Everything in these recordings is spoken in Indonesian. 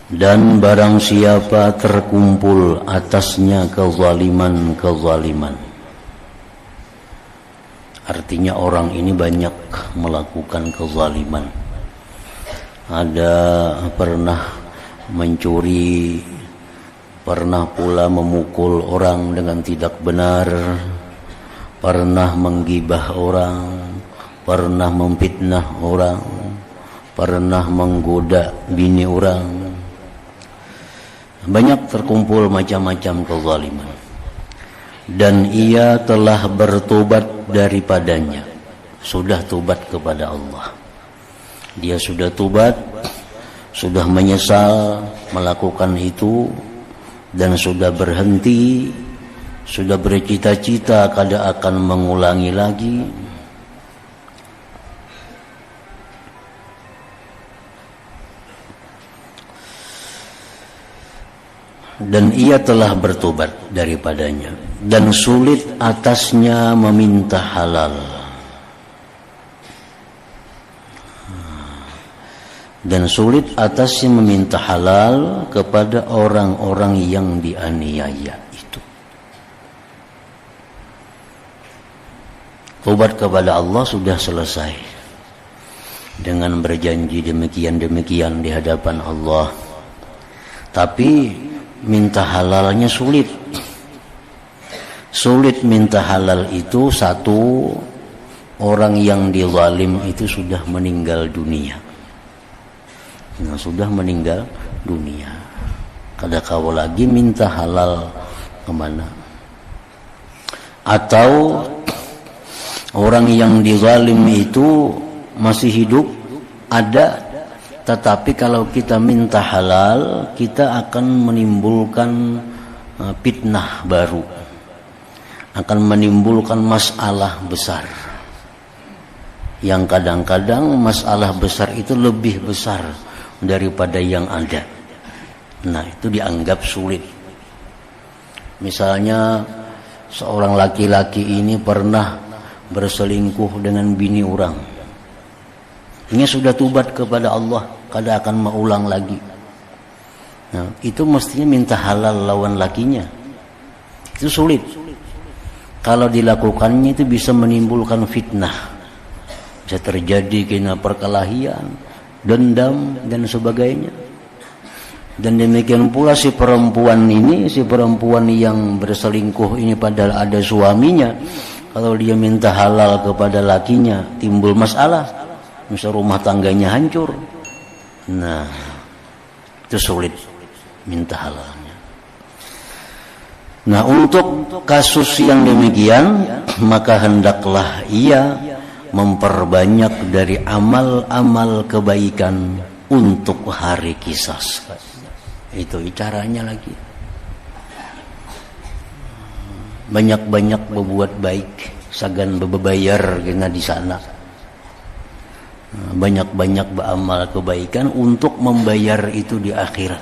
Dan barang siapa terkumpul atasnya kezaliman, artinya orang ini banyak melakukan kezaliman. Ada pernah mencuri, pernah pula memukul orang dengan tidak benar, pernah menggibah orang, pernah memfitnah orang, pernah menggoda bini orang. Banyak terkumpul macam-macam kezaliman. Dan ia telah bertobat daripadanya. Sudah tobat kepada Allah. Dia sudah tobat, sudah menyesal melakukan itu, dan sudah berhenti, sudah bercita-cita kada akan mengulangi lagi. Dan ia telah bertobat daripadanya, dan sulit atasnya meminta halal. Dan sulit atasnya meminta halal kepada orang-orang yang dianiaya itu. Tobat kepada Allah sudah selesai dengan berjanji demikian-demikian di hadapan Allah. Tapi minta halalnya sulit. Sulit minta halal itu, satu, orang yang dizalim itu sudah meninggal dunia. Nah, sudah meninggal dunia. Kada kau lagi minta halal kemana? Atau orang yang dizalim itu masih hidup, ada, tetapi kalau kita minta halal, kita akan menimbulkan fitnah baru, akan menimbulkan masalah besar, yang kadang-kadang masalah besar itu lebih besar daripada yang ada. Nah, itu dianggap sulit. Misalnya seorang laki-laki ini pernah berselingkuh dengan bini orang. Ini sudah tobat kepada Allah, kada akan mengulang lagi. Nah, itu mestinya minta halal lawan lakinya. Itu sulit. Kalau dilakukannya itu bisa menimbulkan fitnah. Bisa terjadi kena perkelahian, dendam dan sebagainya. Dan demikian pula si perempuan yang berselingkuh ini padahal ada suaminya, kalau dia minta halal kepada lakinya timbul masalah. Misal rumah tangganya hancur. Nah, itu sulit minta halalnya. Nah, untuk kasus yang demikian, maka hendaklah ia memperbanyak dari amal-amal kebaikan untuk hari qisas. Itu caranya lagi. Banyak-banyak berbuat baik, sagan bebayar kena di sana. Banyak-banyak beramal kebaikan untuk membayar itu di akhirat.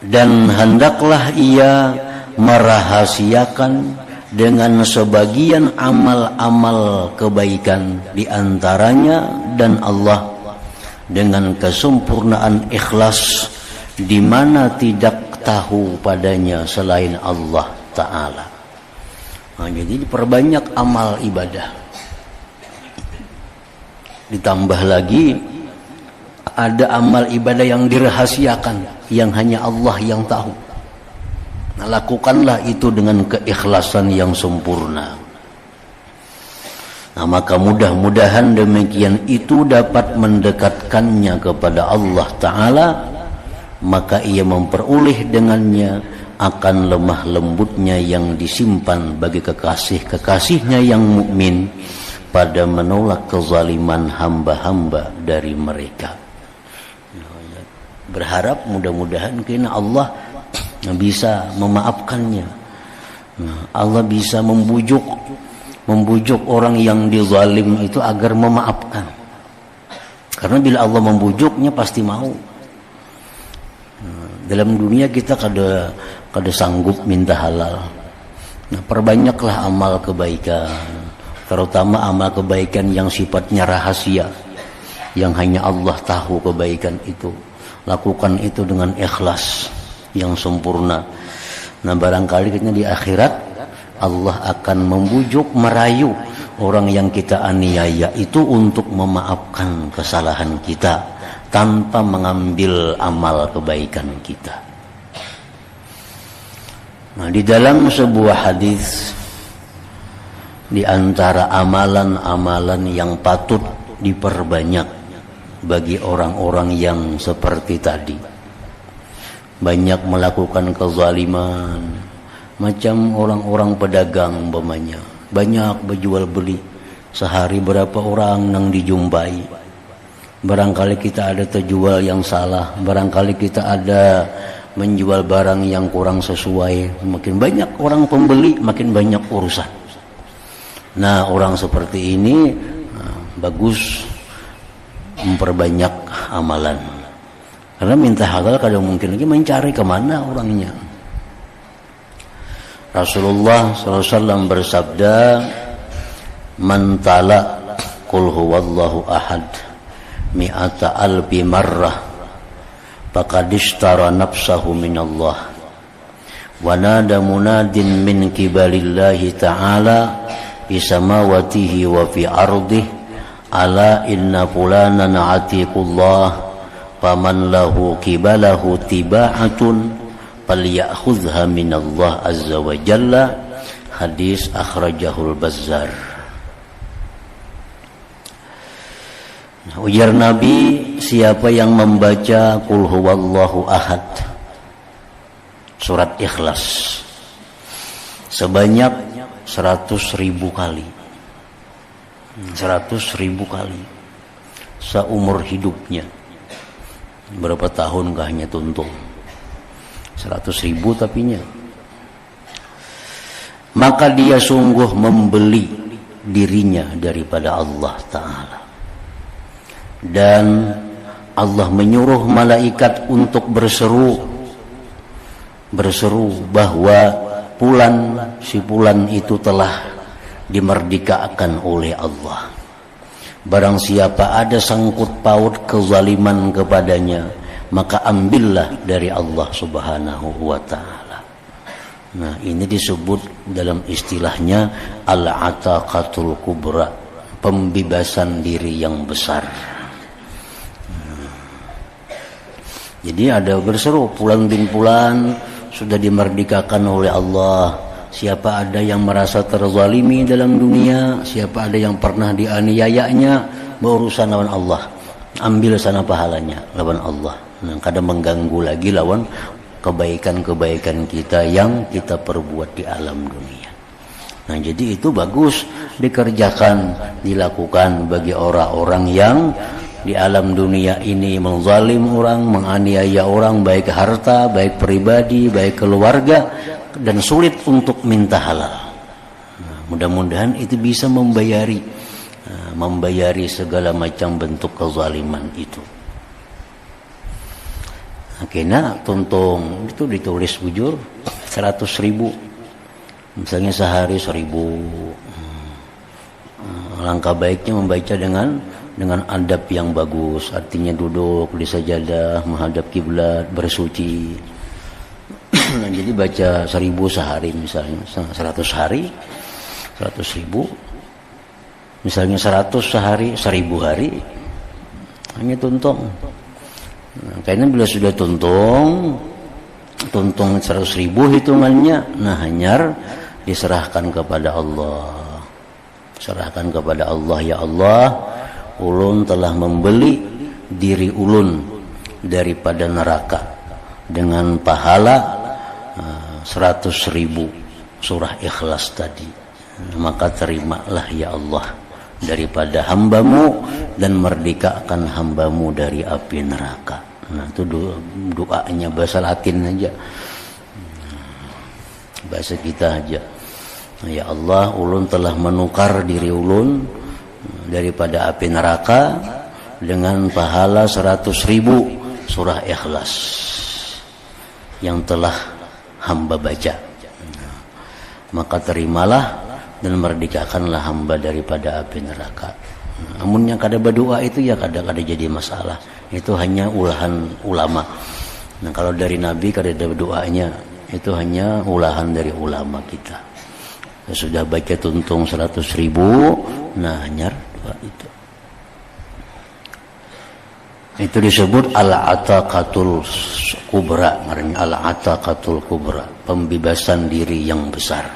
Dan hendaklah ia merahasiakan dengan sebagian amal-amal kebaikan di antaranya dan Allah dengan kesempurnaan ikhlas, di mana tidak tahu padanya selain Allah Ta'ala. Nah, jadi diperbanyak amal ibadah. Ditambah lagi ada amal ibadah yang dirahasiakan, yang hanya Allah yang tahu. Nah, lakukanlah itu dengan keikhlasan yang sempurna. Nah, maka mudah-mudahan demikian itu dapat mendekatkannya kepada Allah Ta'ala, maka ia memperoleh dengannya akan lemah lembutnya yang disimpan bagi kekasih-kekasihnya yang mukmin pada menolak kezaliman hamba-hamba dari mereka. Berharap mudah-mudahan kena Allah bisa memaafkannya. Allah bisa membujuk orang yang dizalim itu agar memaafkan. Karena bila Allah membujuknya pasti mau. Dalam dunia kita kada sanggup minta halal. Nah, perbanyaklah amal kebaikan, terutama amal kebaikan yang sifatnya rahasia. yang hanya Allah tahu kebaikan itu. Lakukan itu dengan ikhlas yang sempurna. Nah, barangkali di akhirat Allah akan membujuk, merayu orang yang kita aniaya itu untuk memaafkan kesalahan kita tanpa mengambil amal kebaikan kita. Nah, di dalam sebuah hadis, di antara amalan-amalan yang patut diperbanyak bagi orang-orang yang seperti tadi, banyak melakukan kezaliman, macam orang-orang pedagang umpamanya, banyak berjual beli, sehari berapa orang nang dijumpai. Barangkali kita ada terjual yang salah, barangkali kita ada menjual barang yang kurang sesuai, makin banyak orang pembeli, makin banyak urusan. Nah, orang seperti ini bagus memperbanyak amalan, karena minta halal kadang mungkin lagi mencari kemana orangnya. Rasulullah SAW bersabda, "Man tala qul huwallahu ahad mi'ata alfi marrah faqad ishtara nafsahu minallah wa nada munadin min kibalillahi ta'ala fi samawatihi wa fi ardihi ala inna fulanan atiqullah faman lahu kibalahu tiba'atun falyakhudhha minallah azza wa jalla." Hadis akhrajahul Bazzar. Ujar Nabi, siapa yang membaca Qul huwallahu ahad, surat Ikhlas, sebanyak 100.000 kali, 100.000 kali seumur hidupnya. Berapa tahun hanya tuntung 100.000 tapinya, maka dia sungguh membeli dirinya daripada Allah Ta'ala. Dan Allah menyuruh malaikat untuk berseru bahwa si fulan itu telah dimerdekakan oleh Allah. Barang siapa ada sangkut paut kezaliman kepadanya, maka ambillah dari Allah Subhanahu wa Ta'ala. Nah, ini disebut dalam istilahnya al-ataqatul kubra, pembebasan diri yang besar. Jadi ada berseru, fulan bin fulan sudah dimerdekakan oleh Allah. Siapa ada yang merasa terzalimi dalam dunia, siapa ada yang pernah dianiayanya, berurusan lawan Allah, ambil sana pahalanya lawan Allah. Nah, kadang mengganggu lagi lawan kebaikan-kebaikan kita yang kita perbuat di alam dunia. Nah, jadi itu bagus dikerjakan, dilakukan bagi orang-orang yang di alam dunia ini menzalim orang, menganiaya orang, baik harta, baik pribadi, baik keluarga, dan sulit untuk minta halal. Nah, mudah-mudahan itu bisa membayari segala macam bentuk kezaliman itu. Akhirnya tuntung itu ditulis bujur 100.000, misalnya sehari 1.000. Langkah baiknya membaca dengan adab yang bagus, artinya duduk di sajadah menghadap kiblat, bersuci. Nah, jadi baca 1.000 sehari, misalnya 100 hari 100.000, misalnya 100 sehari 1.000 hari, hanya tuntung. Nah, karena bila sudah tuntung 100.000 hitungannya, nah hanyar diserahkan kepada Allah. Serahkan kepada Allah, ya Allah, ulun telah membeli diri ulun daripada neraka dengan pahala 100.000 surah Ikhlas tadi. Maka terimalah ya Allah daripada hambamu dan merdekakan hambamu dari api neraka. Nah, itu doanya bahasa Latin aja, bahasa kita aja. Ya Allah, ulun telah menukar diri ulun daripada api neraka dengan pahala 100.000 surah Ikhlas yang telah hamba baca. Maka terimalah dan merdekakanlah hamba daripada api neraka. Amunnya kada berdoa itu ya kada jadi masalah. Itu hanya ulahan ulama. Nah kalau dari Nabi kada ada doanya, itu hanya ulahan dari ulama kita. Sudah baca tuntung 100.000, nah hanya doa itu. Itu disebut al-ataqatul kubra, maknanya al-ataqatul kubra, pembebasan diri yang besar.